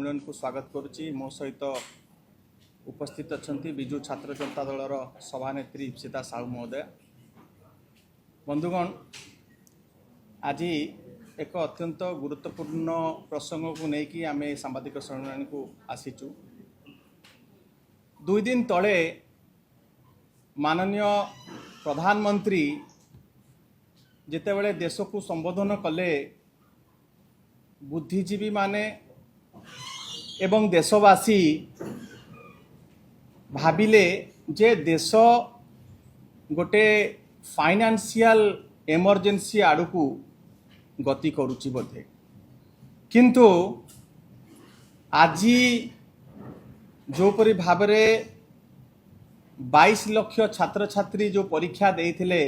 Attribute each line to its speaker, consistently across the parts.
Speaker 1: सम्मेलन को स्वागत करुच्ची। मो सहित उपस्थित अच्छा विजु छात्र जनता दलर सभानेत्री इप्सिता साहू महोदय। बंधुगण, आज एक अत्यंत गुरुत्वपूर्ण प्रसंग को लेकिन आम सांबादिक सम्मेलन को आसीचु। 2 दिन तले माननीय प्रधानमंत्री जितेबले देश को संबोधन कले, बुद्धिजीवी माने एवं देशवासी भाविले जे देश गोटे फाइनेंशियल इमरजेंसी आड़ को गति करुच्ची बोधे, किंतु आज जोपरी भावरे 22 लाख छात्र छात्री जो परीक्षा देइथिले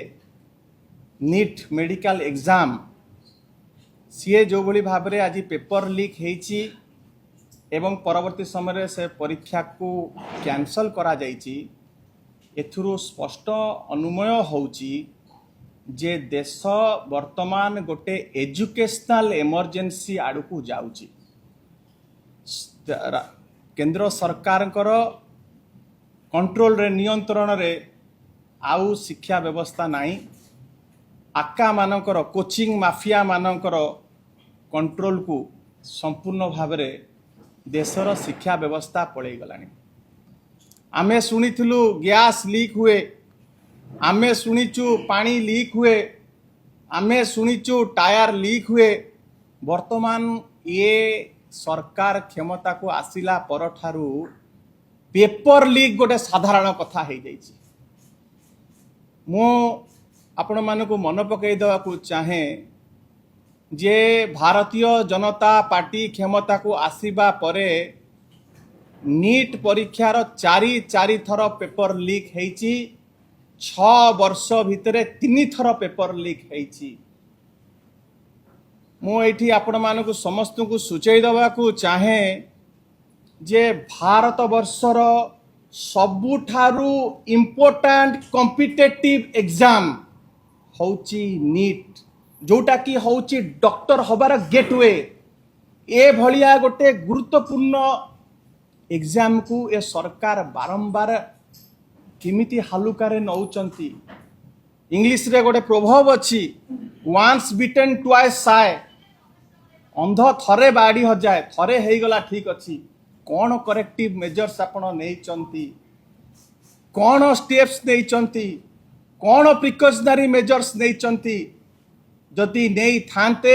Speaker 1: नीट मेडिकल एग्जाम, सीए जो भली भावरे आज पेपर लीक हेची एवं परवर्ती समय से परीक्षा को कैंसल करा जाइची। एथुरु स्पष्ट अनुमय होउची जे देश वर्तमान गोटे एजुकेशनल इमरजेंसी आड़ को जाउची। केंद्र सरकार कंट्रोल रे नियंत्रण रे आउ शिक्षा व्यवस्था नाही। आका मानकर कोचिंग माफिया मानकर कंट्रोल को संपूर्ण भावरे देशर शिक्षा व्यवस्था पड़े गलानी। आमे सुनिथिलु गैस लीक हुए, आमे सुनिचु पानी लीक हुए, आमे सुनिचु टायर लीक हुए। वर्तमान ये सरकार क्षमता को आसिला परठारु पेपर लीक गोटे साधारण कथा हो जाइछि। मो आपण मानकु मन पकई देवा को चाहे जे भारतीय जनता पार्टी क्षमता को आसीबा परे नीट परीक्षार 4 थर पेपर लीक हेची। 6 वर्ष भितरे 3 थर पेपर लीक हेची। मो एठी आपण मानकु समस्त को सूचई देवा को चाहे जे भारत वर्षर सबुठारु इम्पोर्टेंट कॉम्पिटिटिव एग्जाम होची नीट, जोटा कि होची डॉक्टर हबार गेटवे। ए भलिया गोटे गुरुत्वपूर्ण एग्जाम को ए सरकार बारंबार किमिति हालुकारे नौचंती। इंग्लिश रे गोटे प्रभाव अछि, वन्स बीटेन ट्वाइस शाय। अंध थरे बाड़ी हो जाए, थरे हेई गला ठीक अछि। कौन करेक्टिव मेजर्स आपण नेइचंती, कौन स्टेप्स नेइचंती, कौन प्रिकॉशनरी मेजर्स नेइचंती। जदि नहीं थांते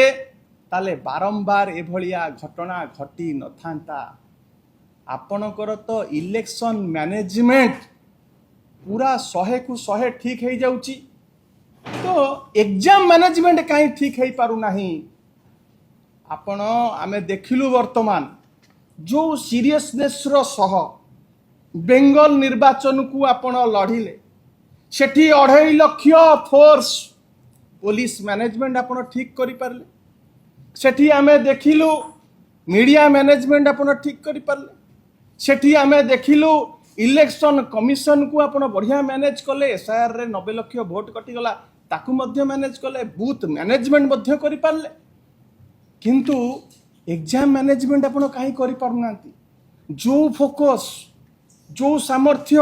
Speaker 1: ताले बारंबार एभलिया घटना घटी न थांता। आपणकर तो इलेक्शन मैनेजमेंट पूरा 100 को 100 ठीक हो जाउची, तो एग्जाम मैनेजमेंट कहीं ठीक हो पारु नाही। आपण आमे देखिलु वर्तमान जो सीरियसनेस रो सह बेंगल निर्वाचन को आपण लढ़िले, सेठी 2.5 लाख फोर्स पुलिस मैनेजमेंट आपण ठीक करि पारले। सेठी आमे देखिलु मीडिया मैनेजमेंट आपण ठीक करि पारले। सेठी आमे देखिलु इलेक्शन कमिशन को आपण बढ़िया मैनेज कले। एसआईआर रे 90 लाख वोट कटि गला, ताकू मध्य मैनेज कले। बूथ मैनेजमेंट मध्य करि पारले, किंतु एग्जाम मैनेजमेंट आपण काहे करि पारुनांती। जो फोकस, जो सामर्थ्य,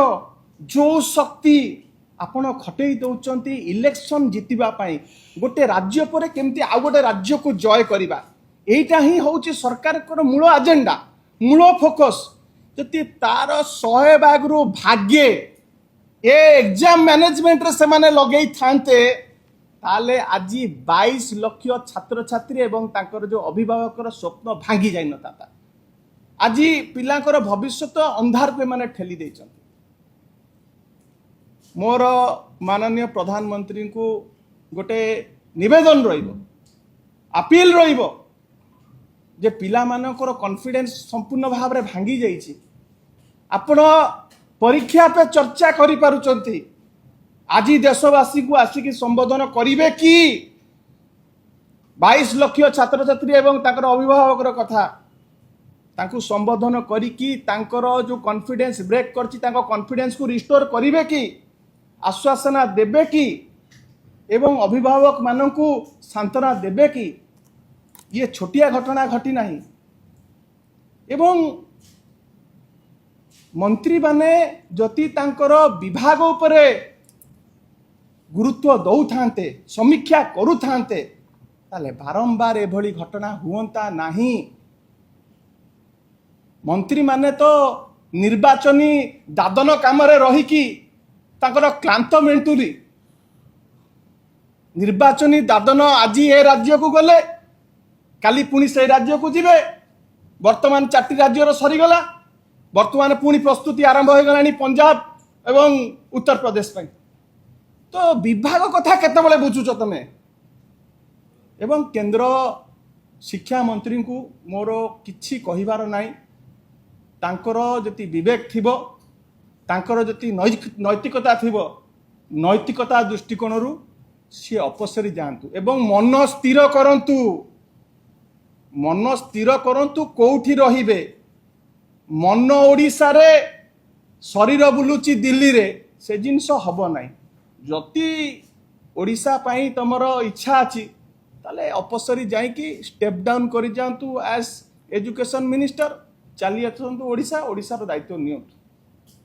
Speaker 1: जो शक्ति आपण खटेई दौचंती इलेक्शन जितिबा पाई, गोटे राज्य पर केमती आ गोटे राज्य को जय करिबा, एटा ही होउची सरकार को मूल एजेंडा, मूल फोकस। जति तार 100 भागरु भाग्ये ए एग्जाम मैनेजमेंट रे से माने लगेई थांते, ताले आज 22 लाख छात्र छात्री एवं तांकर जो अभिभावकर स्वप्न भांगी जाई नता। आज पिलांकर भविष्यत अंधार पे माने ठेली देइचंती। मोर माननीय प्रधानमंत्री को गोटे निवेदन रहिबो, अपील रहिबो जे पिला मानकर कॉन्फिडेंस संपूर्ण भाव रे भांगी जाइछि। आपण परीक्षा पे चर्चा करि पारुचंती, आज देशवासी को आसिक संबोधन करिवे कि 22 लाख छात्र छात्री एवं ताकर अभिभावकर कथा तांकु संबोधन करिकी तांकर जो कॉन्फिडेंस ब्रेक करछि, तांको कॉन्फिडेंस को रिस्टोर करिवे कि, आश्वासना देबे कि एवं अभिभावक मानकु सांत्वना देबे कि। ये छोटिया घटना घटी नहीं। एवं मंत्री माने जति तांकर विभाग उपरे गुरुत्व दौथान्ते समीक्षा करुथान्ते ताले बारंबार एभली घटना हुअंता नाही। मंत्री माने तो निर्वाचनी दादन काम रहीकि तांकर क्लांत मेंटुरी निर्वाचनी दादन आज ए राज्य को गले काली पुणी से राज्य को जिबे वर्तमान 4टी राज्यर सरीगला वर्तमान पुणी प्रस्तुति आरंभ हो गलानी पंजाब एवं उत्तर प्रदेश पर। तो विभाग कथा केतबेले बुझुच तमे एवं केंद्र शिक्षा मंत्री को मोर किछि कहिबार नाही। तांकर जति विवेक थिबो तांकर जति नैतिकता थिबो नैतिकता दृष्टिकोण सी अपसरी जातु एवं मन स्थिर करंतु कोठी रहिबे। मन ओडिशा रे शरीर बुलुची दिल्ली रे से जिनस हब नाही। जति ओडिशा पाई तमर इच्छा अछि ताले अपसरी जाइकी स्टेप डाउन करि जातु एज एजुकेशन मिनिस्टर चली आसतु ओडिशार दायित्व नियंतु।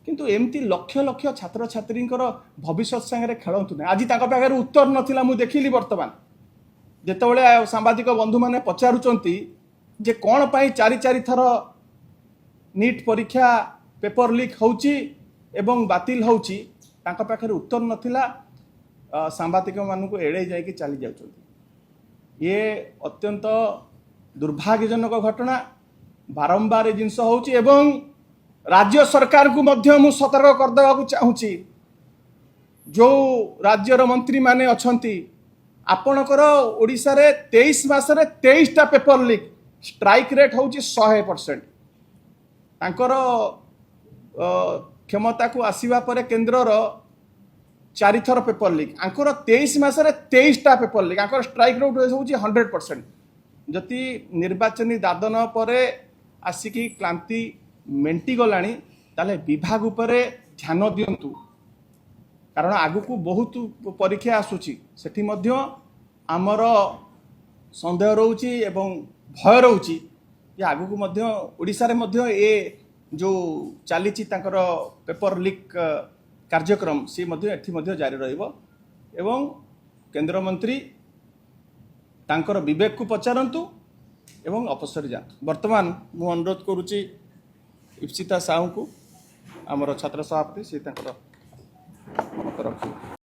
Speaker 1: किंतु एमती लक्ष लक्ष छात्र छात्री भविष्य संगे खेलतु ना। आज तांको पाखरे उत्तर नथिला मु देखिली वर्तमान जेतेबेले सांबादिक बंधु माने पचारुचंती जे कोन पाई चारि थर नीट परीक्षा पेपर लीक होउची एवं बातिल होउची तांको पाखरे उत्तर नथिला। सांबादिक मानकु एड़े जाई कि चली जाउचंती। ये अत्यंत दुर्भाग्यजनक घटना बारंबार जिनस होउची एवं राज्य सरकार को मध्य मु सतर्क कर देबा को चाहूची। जो राज्यर मंत्री माने अछंती आपणकर ओडिशा रे 23 मासरे 23टा पेपर लीक स्ट्राइक रेट होउची 100%। तांकर क्षमता को आसीबा परे केंद्रर 4 थर पेपर लीक आंकर 23 मासरे 23टा पेपर लीक आंकर स्ट्राइक रेट होउची 100%। जति निर्वाचनी दादन परे आसिकी क्लांति मेंटी गलानी ताले विभाग उपरे ध्यान दियंतु। कारण आगु को बहुत परीक्षा आसुची सेठी मध्य आमर संदेह रहउची एवं भय रहउची ये आगु को मध्य ओडिसा रे मध्य ए जो चलीची तांकर पेपर लीक कार्यक्रम से मध्य एठी मध्य जारी रहइबो। एवं केंद्र मंत्री तांकर विवेक को पचारंतु एवं अपसरी जातु। वर्तमान मु अनुरोध करूची इप्सिता साहू को आमर छात्र सभापति से रखिए।